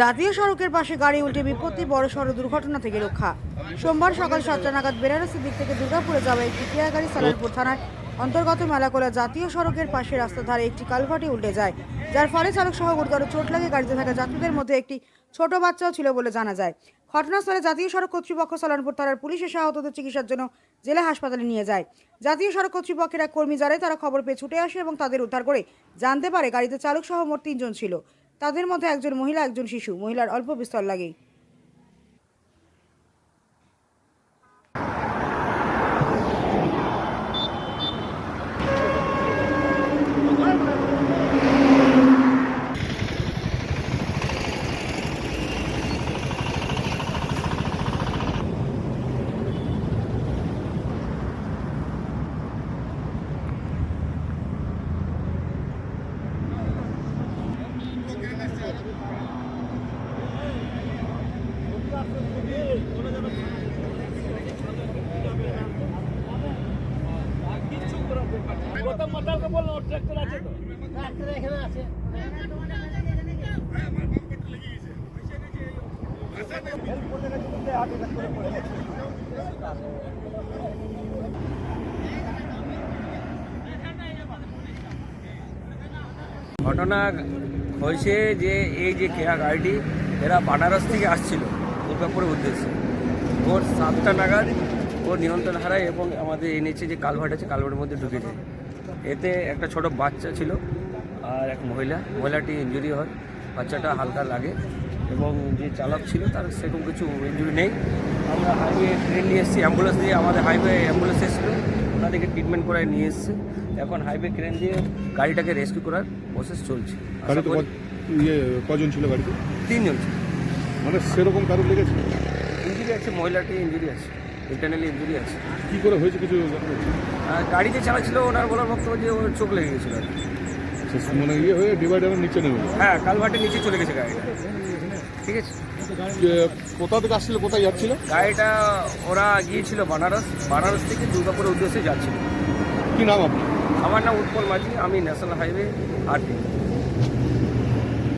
জাতীয় সড়কের পাশে গাড়ি উল্টে বিপত্তি, বড়সড় দুর্ঘটনা থেকে রক্ষা। সোমবার সকাল 7টা নাগাদ বেনারসের দিক থেকে দুর্গাপুরে যাওয়া একটি টিয়া গাড়ি সালারপুর থানার অন্তর্গত মেলাকোলা জাতীয় সড়কের পাশে রাস্তার ধারে একটি কালভার্টে উল্টে যায়, যার ফলে চালক সহ গুরুতর চোট লাগে। গাড়িতে থাকা যাত্রীদের মধ্যে একটি ছোট বাচ্চাও ছিল বলে জানা যায়। ঘটনাস্থলে জাতীয় সড়ক কর্তৃপক্ষ, সালারপুর থানার পুলিশ এসে আহতদের চিকিৎসার জন্য জেলা হাসপাতালে নিয়ে যায়। জাতীয় সড়ক কর্তৃপক্ষের এক কর্মী যারাই তারা খবর পেয়ে ছুটে আসে এবং তাদের উদ্ধার করে জানতে পারে গাড়িতে চালক সহ মোট 3 জন ছিল। তাদের মধ্যে একজন মহিলা, একজন শিশু। মহিলার অল্প বিস্তর লাগে। ঘটনা হয়েছে যে এই যে কেয়া গাড়িটি এরা বানারস থেকে আসছিল দুর্গাপুরের উদ্দেশ্যে। ভোর 7টা নাগাদ ও নিয়ন্ত্রণ হারায় এবং আমাদের এনেছে যে কালভার্ট আছে, কালভার্টের মধ্যে ঢুকে যায়। এতে একটা ছোট বাচ্চা ছিল আর এক মহিলাটি ইনজুরি হয়, বাচ্চাটা হালকা লাগে এবং যে চালক ছিল তার সেরকম কিছু ইনজুরি নেই। আমরা হাইওয়ে ট্রেন নিয়ে এসেছি, অ্যাম্বুলেন্স দিয়ে, আমাদের হাইওয়ে অ্যাম্বুলেন্স এসেছিলো, ওনাদেরকে ট্রিটমেন্ট করায় নিয়ে এসেছে। এখন হাইওয়ে ক্রেন দিয়ে গাড়িটাকে রেস্কিউ করার প্রসেস চলছে। কজন ছিল গাড়িতে? 3 জন ছিল। মানে সেরকম কারণ লেগেছে? ইঞ্জুরি আছে, মহিলাটি ইঞ্জুরি আছে, ইন্টারনালি ইঞ্জুরি আছে। কী করে হয়েছে কিছু? গাড়িতে চালাচ্ছিল, ওনার বলার বক্তব্য যে ওর চোখ লেগে গেছিল আর কি। মানে হয়ে ডিভাইডারের নিচে নেমে? হ্যাঁ, কালভার্টের নিচে চলে গেছে গাড়িটা। ঠিক আছে। কোথা থেকে আসছিল, কোথায় যাচ্ছিল গাড়িটা? ওরা গিয়েছিল বানারস থেকে দুর্গাপুরের উদ্দেশ্যে যাচ্ছিল। কি নাম আপনার? আমার নাম উৎপল মাঝি, আমি ন্যাশনাল হাইওয়ে আর